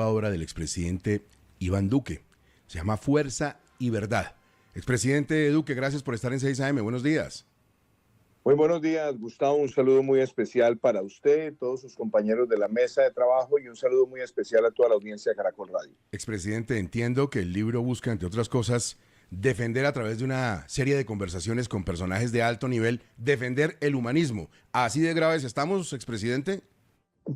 obra del expresidente Iván Duque. Se llama Fuerza y Verdad. Expresidente Duque, gracias por estar en 6 AM. Buenos días. Muy buenos días, Gustavo. Un saludo muy especial para usted, todos sus compañeros de la mesa de trabajo y un saludo muy especial a toda la audiencia de Caracol Radio. Expresidente, entiendo que el libro busca, entre otras cosas, defender a través de una serie de conversaciones con personajes de alto nivel, defender el humanismo. ¿Así de graves estamos, expresidente?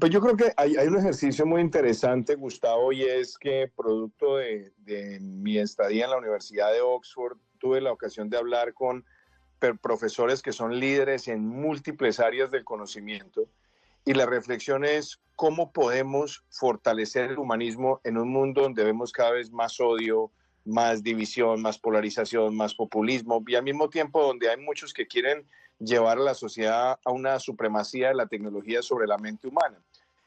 Pues yo creo que hay un ejercicio muy interesante, Gustavo, y es que producto de mi estadía en la Universidad de Oxford, tuve la ocasión de hablar con profesores que son líderes en múltiples áreas del conocimiento, y la reflexión es cómo podemos fortalecer el humanismo en un mundo donde vemos cada vez más odio, más división, más polarización, más populismo, y al mismo tiempo donde hay muchos que quieren llevar a la sociedad a una supremacía de la tecnología sobre la mente humana.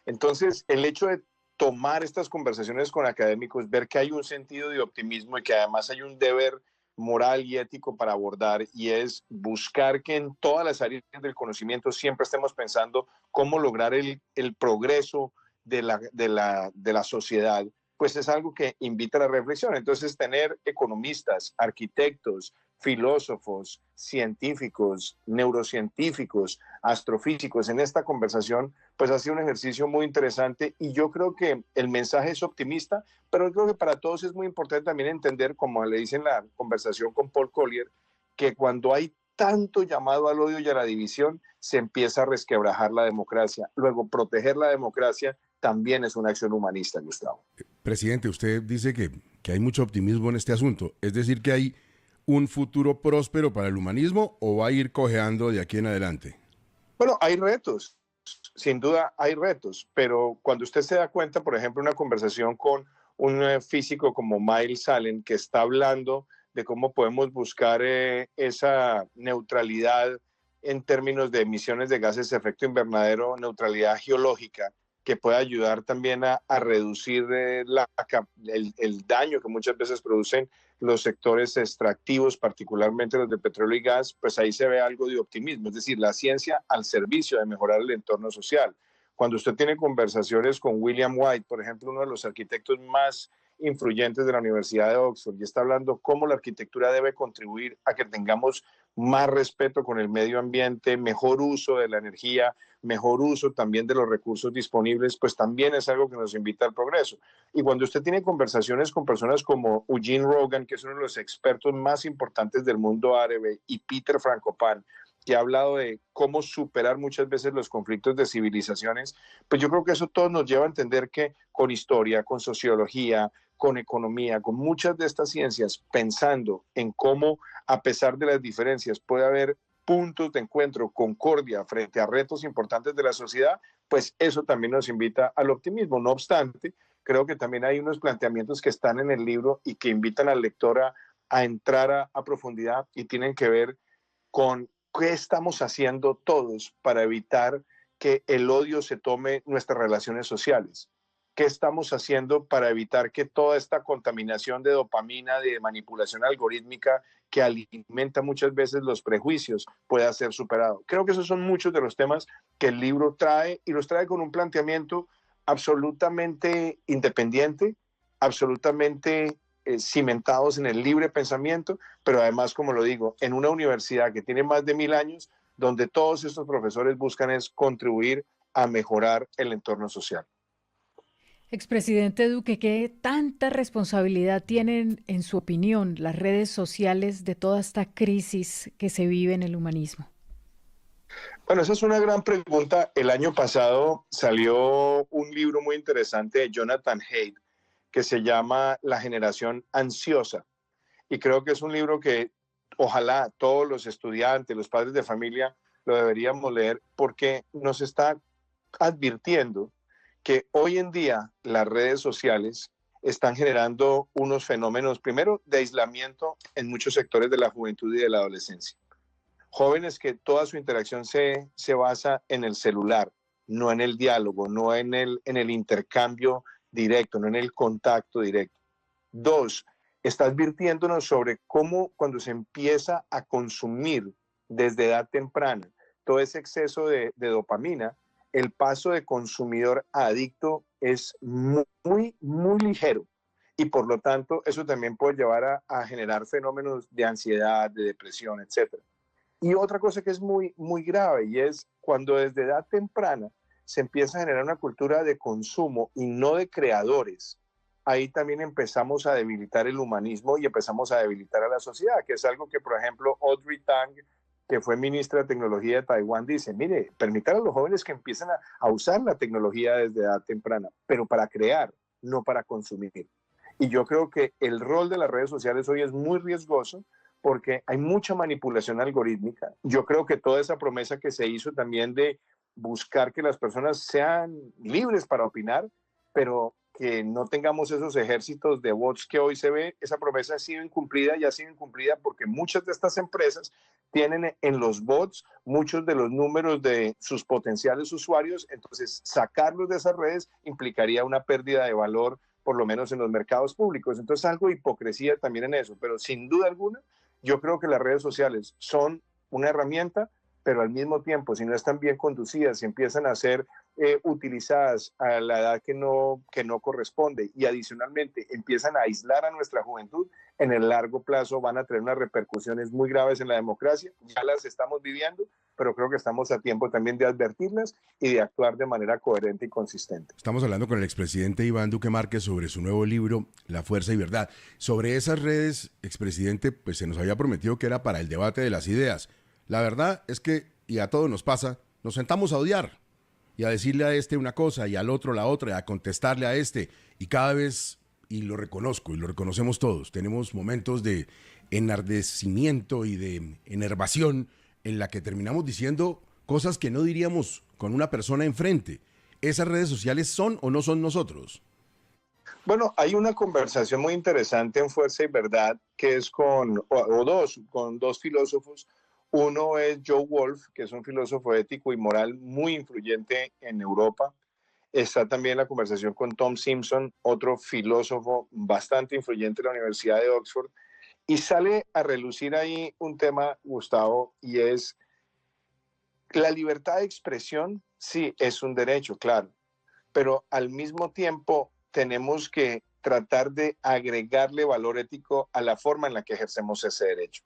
Entonces, el hecho de tomar estas conversaciones con académicos, ver que hay un sentido de optimismo y que además hay un deber moral y ético para abordar, y es buscar que en todas las áreas del conocimiento siempre estemos pensando cómo lograr el progreso de la sociedad, pues es algo que invita a la reflexión. Entonces, tener economistas, arquitectos, filósofos, científicos, neurocientíficos, astrofísicos en esta conversación, pues ha sido un ejercicio muy interesante, y yo creo que el mensaje es optimista, pero yo creo que para todos es muy importante también entender, como le dice en la conversación con Paul Collier, que cuando hay tanto llamado al odio y a la división, se empieza a resquebrajar la democracia. Luego, proteger la democracia también es una acción humanista, Gustavo. Presidente, usted dice que hay mucho optimismo en este asunto, es decir, que hay un futuro próspero para el humanismo, ¿o va a ir cojeando de aquí en adelante? Bueno, hay retos, sin duda hay retos, pero cuando usted se da cuenta, por ejemplo, una conversación con un físico como Miles Allen, que está hablando de cómo podemos buscar esa neutralidad en términos de emisiones de gases de efecto invernadero, neutralidad geológica, que puede ayudar también a reducir el daño que muchas veces producen los sectores extractivos, particularmente los de petróleo y gas, pues ahí se ve algo de optimismo, es decir, la ciencia al servicio de mejorar el entorno social. Cuando usted tiene conversaciones con William White, por ejemplo, uno de los arquitectos más influyentes de la Universidad de Oxford, y está hablando cómo la arquitectura debe contribuir a que tengamos más respeto con el medio ambiente, mejor uso de la energía, mejor uso también de los recursos disponibles, pues también es algo que nos invita al progreso. Y cuando usted tiene conversaciones con personas como Eugene Rogan, que es uno de los expertos más importantes del mundo árabe, y Peter Frankopan, que ha hablado de cómo superar muchas veces los conflictos de civilizaciones, pues yo creo que eso todo nos lleva a entender que con historia, con sociología, con economía, con muchas de estas ciencias, pensando en cómo, a pesar de las diferencias, puede haber puntos de encuentro, concordia frente a retos importantes de la sociedad, pues eso también nos invita al optimismo. No obstante, creo que también hay unos planteamientos que están en el libro y que invitan al lector a entrar a profundidad, y tienen que ver con qué estamos haciendo todos para evitar que el odio se tome nuestras relaciones sociales. ¿Qué estamos haciendo para evitar que toda esta contaminación de dopamina, de manipulación algorítmica que alimenta muchas veces los prejuicios, pueda ser superado? Creo que esos son muchos de los temas que el libro trae, y los trae con un planteamiento absolutamente independiente, absolutamente cimentados en el libre pensamiento, pero además, como lo digo, en una universidad que tiene más de 1000 años, donde todos estos profesores buscan es contribuir a mejorar el entorno social. Expresidente Duque, ¿qué tanta responsabilidad tienen, en su opinión, las redes sociales de toda esta crisis que se vive en el humanismo? Bueno, esa es una gran pregunta. El año pasado salió un libro muy interesante de Jonathan Haidt que se llama La generación ansiosa. Y creo que es un libro que ojalá todos los estudiantes, los padres de familia lo deberíamos leer, porque nos está advirtiendo que hoy en día las redes sociales están generando unos fenómenos, primero, de aislamiento en muchos sectores de la juventud y de la adolescencia. Jóvenes que toda su interacción se basa en el celular, no en el diálogo, no en el intercambio directo, no en el contacto directo. Dos, está advirtiéndonos sobre cómo cuando se empieza a consumir desde edad temprana todo ese exceso de dopamina, el paso de consumidor a adicto es muy ligero y por lo tanto eso también puede llevar a generar fenómenos de ansiedad, de depresión, etcétera. Y otra cosa que es muy grave y es cuando desde edad temprana se empieza a generar una cultura de consumo y no de creadores, ahí también empezamos a debilitar el humanismo y empezamos a debilitar a la sociedad, que es algo que, por ejemplo, Audrey Tang, que fue ministra de Tecnología de Taiwán, dice, mire, permitan a los jóvenes que empiecen a usar la tecnología desde edad temprana, pero para crear, no para consumir. Y yo creo que el rol de las redes sociales hoy es muy riesgoso porque hay mucha manipulación algorítmica. Yo creo que toda esa promesa que se hizo también de buscar que las personas sean libres para opinar, pero que no tengamos esos ejércitos de bots que hoy se ve, esa promesa ha sido incumplida y ha sido incumplida porque muchas de estas empresas tienen en los bots muchos de los números de sus potenciales usuarios, entonces sacarlos de esas redes implicaría una pérdida de valor, por lo menos en los mercados públicos. Entonces algo de hipocresía también en eso, pero sin duda alguna, yo creo que las redes sociales son una herramienta, pero al mismo tiempo, si no están bien conducidas, si empiezan a ser utilizadas a la edad que no corresponde y adicionalmente empiezan a aislar a nuestra juventud, en el largo plazo van a tener unas repercusiones muy graves en la democracia. Ya las estamos viviendo, pero creo que estamos a tiempo también de advertirlas y de actuar de manera coherente y consistente. Estamos hablando con el expresidente Iván Duque Márquez sobre su nuevo libro, La Fuerza y Verdad. Sobre esas redes, expresidente, pues se nos había prometido que era para el debate de las ideas. La verdad es que, y a todos nos pasa, nos sentamos a odiar y a decirle a este una cosa y al otro la otra, y a contestarle a este. Y cada vez, y lo reconozco y lo reconocemos todos, tenemos momentos de enardecimiento y de enervación en la que terminamos diciendo cosas que no diríamos con una persona enfrente. ¿Esas redes sociales son o no son nosotros? Bueno, hay una conversación muy interesante en Fuerza y Verdad que es con dos filósofos. Uno es Joe Wolf, que es un filósofo ético y moral muy influyente en Europa. Está también la conversación con Tom Simpson, otro filósofo bastante influyente en la Universidad de Oxford. Y sale a relucir ahí un tema, Gustavo, y es la libertad de expresión. Sí, es un derecho, claro, pero al mismo tiempo tenemos que tratar de agregarle valor ético a la forma en la que ejercemos ese derecho.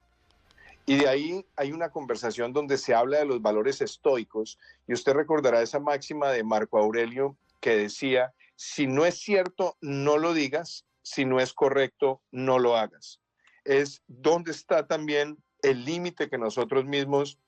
Y de ahí hay una conversación donde se habla de los valores estoicos, y usted recordará esa máxima de Marco Aurelio que decía, si no es cierto, no lo digas, si no es correcto, no lo hagas. Es donde está también el límite que nosotros mismos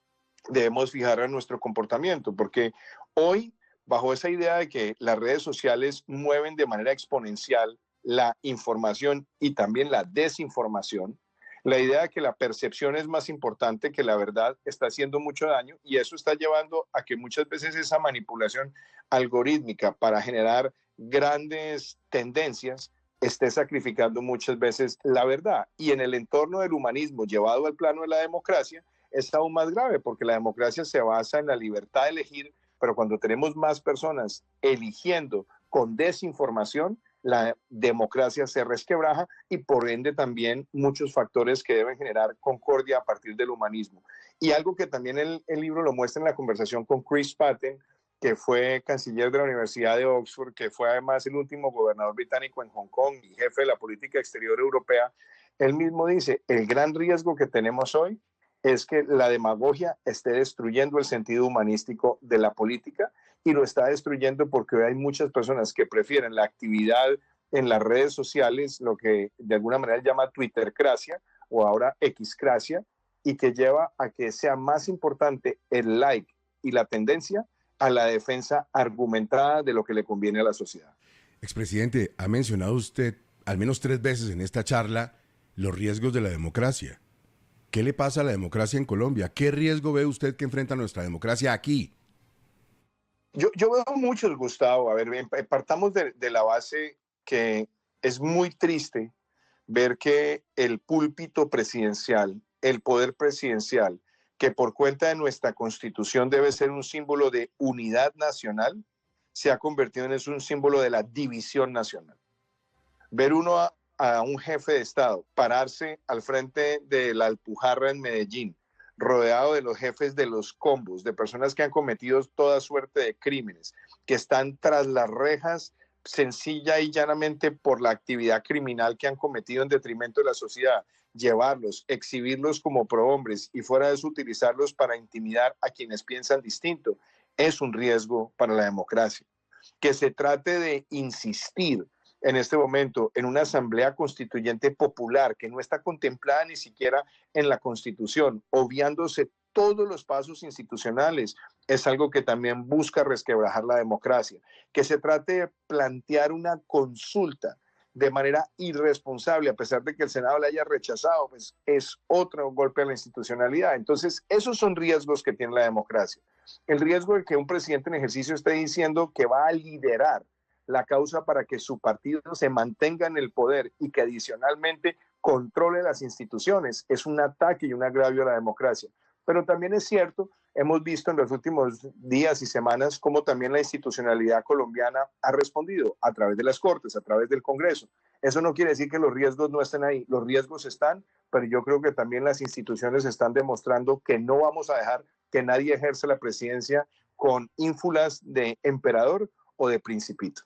debemos fijar en nuestro comportamiento, porque hoy, bajo esa idea de que las redes sociales mueven de manera exponencial la información y también la desinformación, la idea de que la percepción es más importante que la verdad está haciendo mucho daño y eso está llevando a que muchas veces esa manipulación algorítmica para generar grandes tendencias esté sacrificando muchas veces la verdad. Y en el entorno del humanismo llevado al plano de la democracia es aún más grave porque la democracia se basa en la libertad de elegir, pero cuando tenemos más personas eligiendo con desinformación, la democracia se resquebraja y por ende también muchos factores que deben generar concordia a partir del humanismo. Y algo que también el libro lo muestra en la conversación con Chris Patten, que fue canciller de la Universidad de Oxford, que fue además el último gobernador británico en Hong Kong y jefe de la política exterior europea. Él mismo dice, el gran riesgo que tenemos hoy es que la demagogia esté destruyendo el sentido humanístico de la política y lo está destruyendo porque hoy hay muchas personas que prefieren la actividad en las redes sociales, lo que de alguna manera llama Twittercracia o ahora Xcracia, y que lleva a que sea más importante el like y la tendencia a la defensa argumentada de lo que le conviene a la sociedad. Expresidente, ha mencionado usted al menos 3 veces en esta charla los riesgos de la democracia. ¿Qué le pasa a la democracia en Colombia? ¿Qué riesgo ve usted que enfrenta nuestra democracia aquí? Yo veo muchos, Gustavo. A ver, partamos de la base que es muy triste ver que el púlpito presidencial, el poder presidencial, que por cuenta de nuestra Constitución debe ser un símbolo de unidad nacional, se ha convertido en un símbolo de la división nacional. Ver uno a un jefe de Estado pararse al frente de la Alpujarra en Medellín, rodeado de los jefes de los combos, de personas que han cometido toda suerte de crímenes, que están tras las rejas sencilla y llanamente por la actividad criminal que han cometido en detrimento de la sociedad, llevarlos, exhibirlos como prohombres y fuera de eso utilizarlos para intimidar a quienes piensan distinto, es un riesgo para la democracia. Que se trate de insistir en este momento en una asamblea constituyente popular que no está contemplada ni siquiera en la Constitución, obviándose todos los pasos institucionales, es algo que también busca resquebrajar la democracia. Que se trate de plantear una consulta de manera irresponsable, a pesar de que el Senado la haya rechazado, pues es otro golpe a la institucionalidad. Entonces, esos son riesgos que tiene la democracia. El riesgo de que un presidente en ejercicio esté diciendo que va a liderar la causa para que su partido se mantenga en el poder y que adicionalmente controle las instituciones es un ataque y un agravio a la democracia. Pero también es cierto, hemos visto en los últimos días y semanas cómo también la institucionalidad colombiana ha respondido a través de las Cortes, a través del Congreso. Eso no quiere decir que los riesgos no estén ahí, los riesgos están, pero yo creo que también las instituciones están demostrando que no vamos a dejar que nadie ejerza la presidencia con ínfulas de emperador o de principito.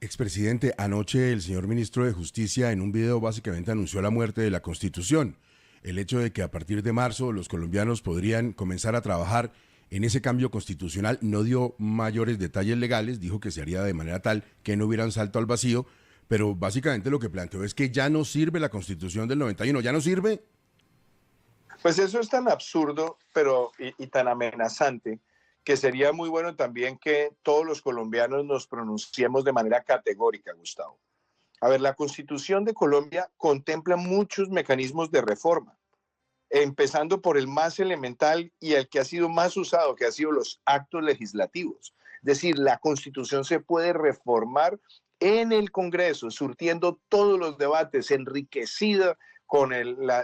Expresidente, anoche el señor ministro de Justicia en un video básicamente anunció la muerte de la Constitución. El hecho de que a partir de marzo los colombianos podrían comenzar a trabajar en ese cambio constitucional no dio mayores detalles legales, dijo que se haría de manera tal que no hubiera un salto al vacío, pero básicamente lo que planteó es que ya no sirve la Constitución del 91, ¿ya no sirve? Pues eso es tan absurdo y tan amenazante que sería muy bueno también que todos los colombianos nos pronunciemos de manera categórica, Gustavo. A ver, la Constitución de Colombia contempla muchos mecanismos de reforma, empezando por el más elemental y el que ha sido más usado, que ha sido los actos legislativos. Es decir, la Constitución se puede reformar en el Congreso, surtiendo todos los debates, enriquecida con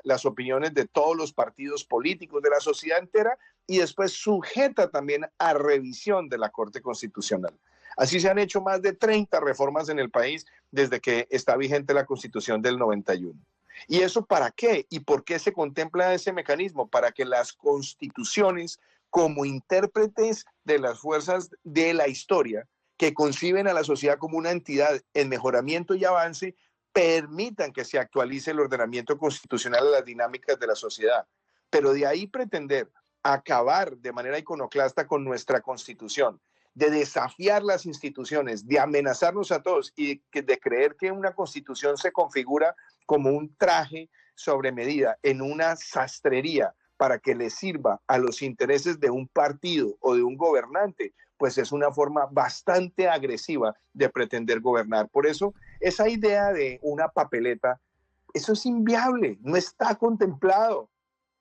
las opiniones de todos los partidos políticos de la sociedad entera y después sujeta también a revisión de la Corte Constitucional. Así se han hecho más de 30 reformas en el país desde que está vigente la Constitución del 91. ¿Y eso para qué? ¿Y por qué se contempla ese mecanismo? Para que las constituciones, como intérpretes de las fuerzas de la historia, que conciben a la sociedad como una entidad en mejoramiento y avance, permitan que se actualice el ordenamiento constitucional a las dinámicas de la sociedad. Pero de ahí pretender acabar de manera iconoclasta con nuestra Constitución, de desafiar las instituciones, de amenazarnos a todos y de creer que una Constitución se configura como un traje sobre medida en una sastrería para que le sirva a los intereses de un partido o de un gobernante, pues es una forma bastante agresiva de pretender gobernar. Por eso, esa idea de una papeleta, eso es inviable, no está contemplado.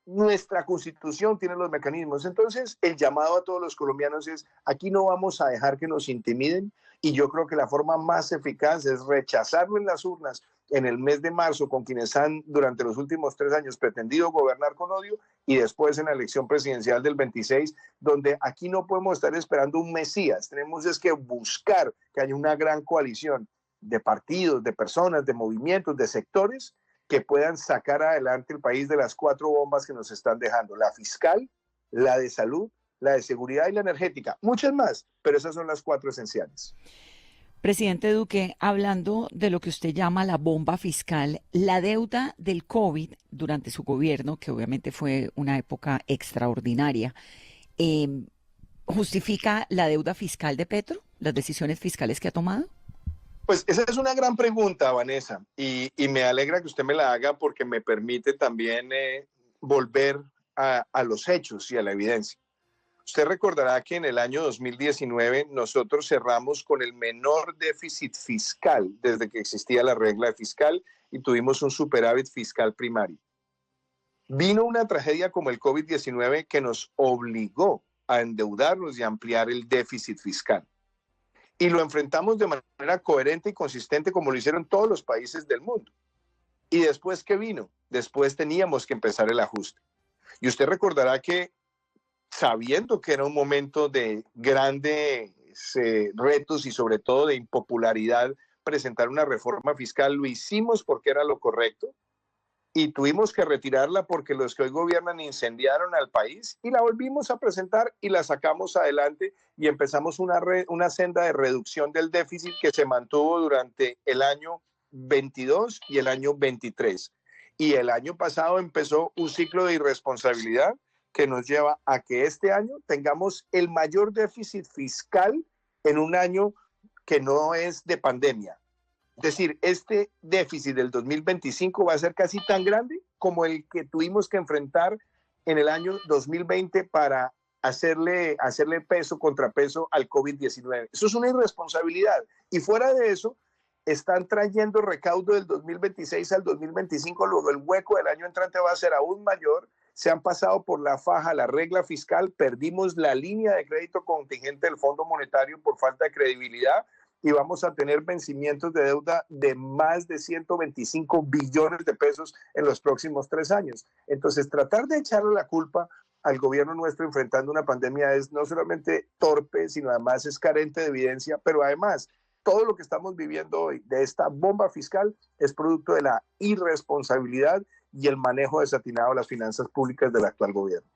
Nuestra Constitución tiene los mecanismos. Entonces, el llamado a todos los colombianos es, aquí no vamos a dejar que nos intimiden y yo creo que la forma más eficaz es rechazarlo en las urnas en el mes de marzo con quienes han durante los últimos 3 años pretendido gobernar con odio y después en la elección presidencial del 26, donde aquí no podemos estar esperando un mesías, tenemos es que buscar que haya una gran coalición de partidos, de personas, de movimientos, de sectores que puedan sacar adelante el país de las 4 bombas que nos están dejando, la fiscal, la de salud, la de seguridad y la energética, muchas más, pero esas son las 4 esenciales. Presidente Duque, hablando de lo que usted llama la bomba fiscal, la deuda del COVID durante su gobierno, que obviamente fue una época extraordinaria, ¿justifica la deuda fiscal de Petro, las decisiones fiscales que ha tomado? Pues esa es una gran pregunta, Vanessa, y me alegra que usted me la haga porque me permite también volver a los hechos y a la evidencia. Usted recordará que en el año 2019 nosotros cerramos con el menor déficit fiscal desde que existía la regla fiscal y tuvimos un superávit fiscal primario. Vino una tragedia como el COVID-19 que nos obligó a endeudarnos y a ampliar el déficit fiscal. Y lo enfrentamos de manera coherente y consistente como lo hicieron todos los países del mundo. ¿Y después qué vino? Después teníamos que empezar el ajuste. Y usted recordará que sabiendo que era un momento de grandes retos y sobre todo de impopularidad, presentar una reforma fiscal, lo hicimos porque era lo correcto, y tuvimos que retirarla porque los que hoy gobiernan incendiaron al país y la volvimos a presentar y la sacamos adelante y empezamos una senda de reducción del déficit que se mantuvo durante el año 22 y el año 23. Y el año pasado empezó un ciclo de irresponsabilidad que nos lleva a que este año tengamos el mayor déficit fiscal en un año que no es de pandemia. Es decir, este déficit del 2025 va a ser casi tan grande como el que tuvimos que enfrentar en el año 2020 para hacerle peso, contrapeso al COVID-19. Eso es una irresponsabilidad. Y fuera de eso, están trayendo recaudo del 2026 al 2025, luego el hueco del año entrante va a ser aún mayor. Se han pasado por la faja la regla fiscal, perdimos la línea de crédito contingente del Fondo Monetario por falta de credibilidad y vamos a tener vencimientos de deuda de más de 125 billones de pesos en los próximos 3 años. Entonces, tratar de echarle la culpa al gobierno nuestro enfrentando una pandemia es no solamente torpe, sino además es carente de evidencia, pero además todo lo que estamos viviendo hoy de esta bomba fiscal es producto de la irresponsabilidad y el manejo desatinado de las finanzas públicas del actual gobierno.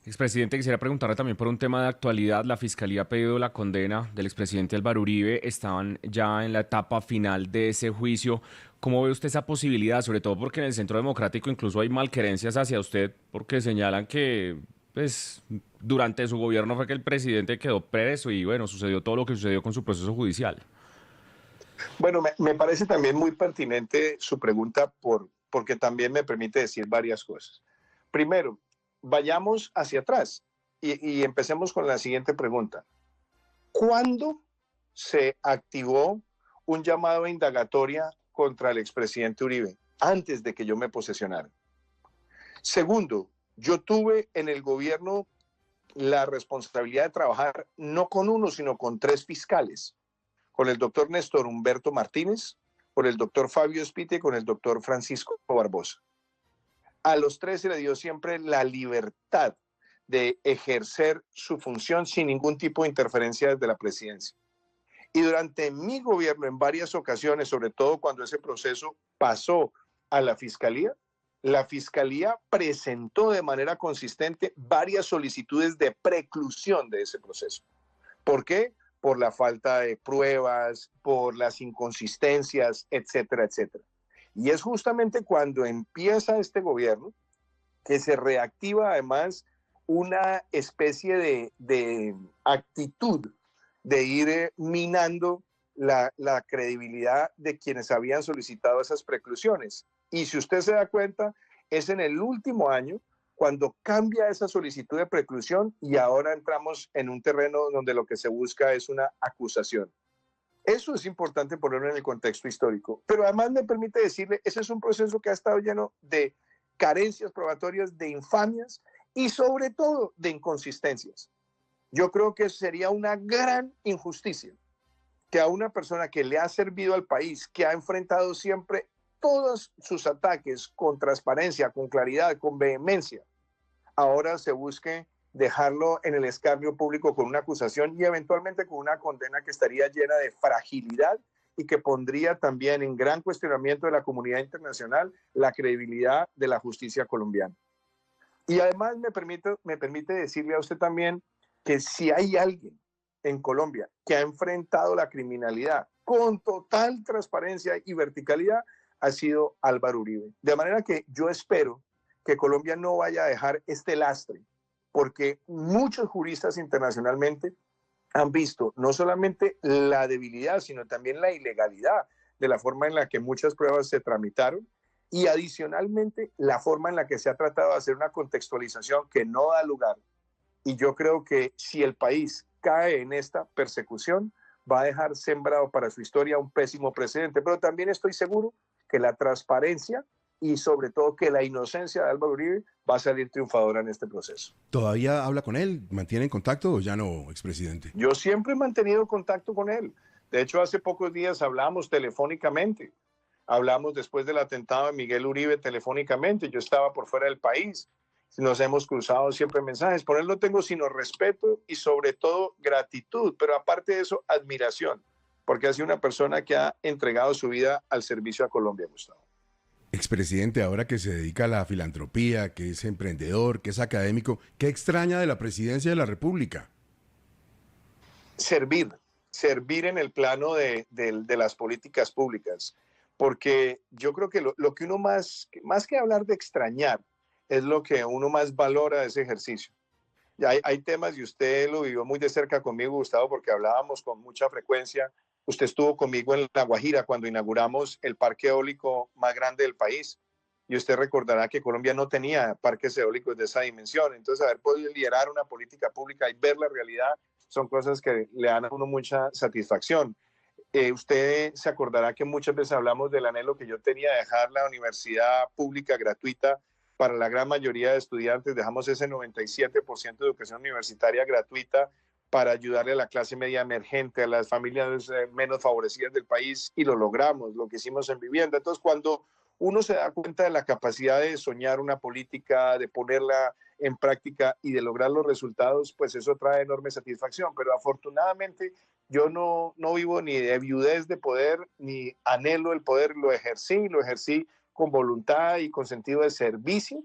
Expresidente, quisiera preguntarle también por un tema de actualidad. La Fiscalía ha pedido la condena del expresidente Álvaro Uribe. Estaban ya en la etapa final de ese juicio. ¿Cómo ve usted esa posibilidad? Sobre todo porque en el Centro Democrático incluso hay malquerencias hacia usted porque señalan que pues, durante su gobierno fue que el presidente quedó preso y bueno, sucedió todo lo que sucedió con su proceso judicial. Bueno, me parece también muy pertinente su pregunta porque también me permite decir varias cosas. Primero, vayamos hacia atrás y empecemos con la siguiente pregunta. ¿Cuándo se activó un llamado a indagatoria contra el expresidente Uribe? Antes de que yo me posesionara. Segundo, yo tuve en el gobierno la responsabilidad de trabajar no con uno, sino con 3 fiscales. Con el doctor Néstor Humberto Martínez, con el doctor Fabio Espite y con el doctor Francisco Barbosa. A los 3 se le dio siempre la libertad de ejercer su función sin ningún tipo de interferencia desde la presidencia. Y durante mi gobierno, en varias ocasiones, sobre todo cuando ese proceso pasó a la Fiscalía presentó de manera consistente varias solicitudes de preclusión de ese proceso. ¿Por qué? Por la falta de pruebas, por las inconsistencias, etcétera, etcétera. Y es justamente cuando empieza este gobierno que se reactiva además una especie de actitud de ir minando la credibilidad de quienes habían solicitado esas preclusiones. Y si usted se da cuenta, es en el último año cuando cambia esa solicitud de preclusión y ahora entramos en un terreno donde lo que se busca es una acusación. Eso es importante ponerlo en el contexto histórico, pero además me permite decirle, ese es un proceso que ha estado lleno de carencias probatorias, de infamias y sobre todo de inconsistencias. Yo creo que sería una gran injusticia que a una persona que le ha servido al país, que ha enfrentado siempre todos sus ataques con transparencia, con claridad, con vehemencia, ahora se busque dejarlo en el escarnio público con una acusación y eventualmente con una condena que estaría llena de fragilidad y que pondría también en gran cuestionamiento de la comunidad internacional la credibilidad de la justicia colombiana. Y además me permite decirle a usted también que si hay alguien en Colombia que ha enfrentado la criminalidad con total transparencia y verticalidad, ha sido Álvaro Uribe. De manera que yo espero que Colombia no vaya a dejar este lastre, porque muchos juristas internacionalmente han visto no solamente la debilidad, sino también la ilegalidad de la forma en la que muchas pruebas se tramitaron y adicionalmente la forma en la que se ha tratado de hacer una contextualización que no da lugar. Y yo creo que si el país cae en esta persecución, va a dejar sembrado para su historia un pésimo precedente. Pero también estoy seguro que la transparencia y sobre todo que la inocencia de Álvaro Uribe va a salir triunfadora en este proceso. ¿Todavía habla con él? ¿Mantiene contacto o ya no, expresidente? Yo siempre he mantenido contacto con él. De hecho, hace pocos días hablamos telefónicamente. Hablamos después del atentado de Miguel Uribe telefónicamente. Yo estaba por fuera del país. Nos hemos cruzado siempre mensajes. Por él no tengo sino respeto y sobre todo gratitud, pero aparte de eso, admiración, porque ha sido una persona que ha entregado su vida al servicio a Colombia, Gustavo. Expresidente, ahora que se dedica a la filantropía, que es emprendedor, que es académico, ¿qué extraña de la presidencia de la República? Servir en el plano de las políticas públicas, porque yo creo que lo que uno más que hablar de extrañar, es lo que uno más valora de ese ejercicio. Hay temas, y usted lo vivió muy de cerca conmigo, Gustavo, porque hablábamos con mucha frecuencia. Usted estuvo conmigo en La Guajira cuando inauguramos el parque eólico más grande del país. Y usted recordará que Colombia no tenía parques eólicos de esa dimensión. Entonces, haber podido liderar una política pública y ver la realidad son cosas que le dan a uno mucha satisfacción. Usted se acordará que muchas veces hablamos del anhelo que yo tenía de dejar la universidad pública gratuita para la gran mayoría de estudiantes. Dejamos ese 97% de educación universitaria gratuita para ayudarle a la clase media emergente, a las familias menos favorecidas del país, y lo logramos, lo que hicimos en vivienda. Entonces, cuando uno se da cuenta de la capacidad de soñar una política, de ponerla en práctica y de lograr los resultados, pues eso trae enorme satisfacción. Pero afortunadamente yo no vivo ni de viudez de poder, ni anhelo el poder. Lo ejercí con voluntad y con sentido de servicio.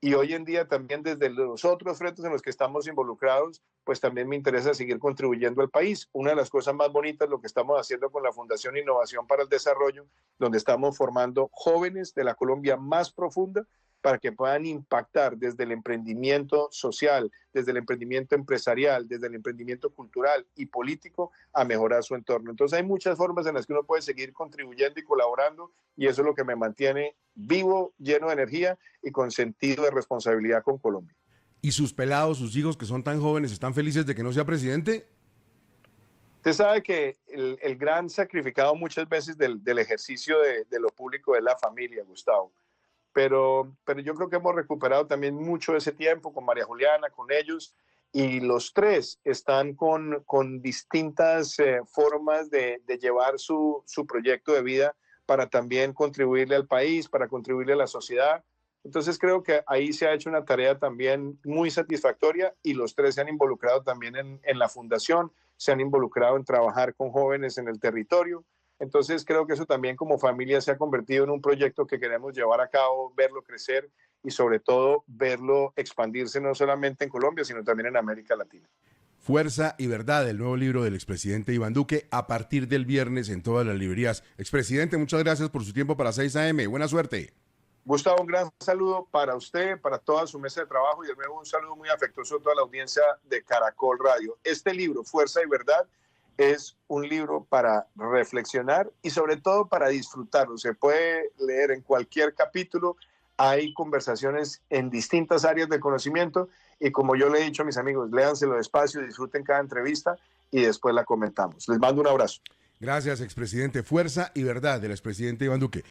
Y hoy en día también desde los otros frentes en los que estamos involucrados, pues también me interesa seguir contribuyendo al país. Una de las cosas más bonitas, lo que estamos haciendo con la Fundación Innovación para el Desarrollo, donde estamos formando jóvenes de la Colombia más profunda para que puedan impactar desde el emprendimiento social, desde el emprendimiento empresarial, desde el emprendimiento cultural y político, a mejorar su entorno. Entonces hay muchas formas en las que uno puede seguir contribuyendo y colaborando, y eso es lo que me mantiene vivo, lleno de energía y con sentido de responsabilidad con Colombia. ¿Y sus pelados, sus hijos que son tan jóvenes, están felices de que no sea presidente? Usted sabe que el gran sacrificado muchas veces del ejercicio de lo público es la familia, Gustavo. Pero yo creo que hemos recuperado también mucho de ese tiempo con María Juliana, con ellos, y los tres están con distintas formas de llevar su proyecto de vida para también contribuirle al país, para contribuirle a la sociedad. Entonces creo que ahí se ha hecho una tarea también muy satisfactoria, y los tres se han involucrado también en la fundación, se han involucrado en trabajar con jóvenes en el territorio. Entonces creo que eso también como familia se ha convertido en un proyecto que queremos llevar a cabo, verlo crecer y sobre todo verlo expandirse no solamente en Colombia, sino también en América Latina. Fuerza y Verdad, el nuevo libro del expresidente Iván Duque, a partir del viernes en todas las librerías. Expresidente, muchas gracias por su tiempo para 6 AM. Buena suerte. Gustavo, un gran saludo para usted, para toda su mesa de trabajo, y de nuevo un saludo muy afectuoso a toda la audiencia de Caracol Radio. Este libro, Fuerza y Verdad, es un libro para reflexionar y sobre todo para disfrutarlo. Se puede leer en cualquier capítulo, hay conversaciones en distintas áreas del conocimiento, y como yo le he dicho a mis amigos, léanselo despacio, disfruten cada entrevista y después la comentamos. Les mando un abrazo. Gracias, expresidente. Fuerza y Verdad del expresidente Iván Duque.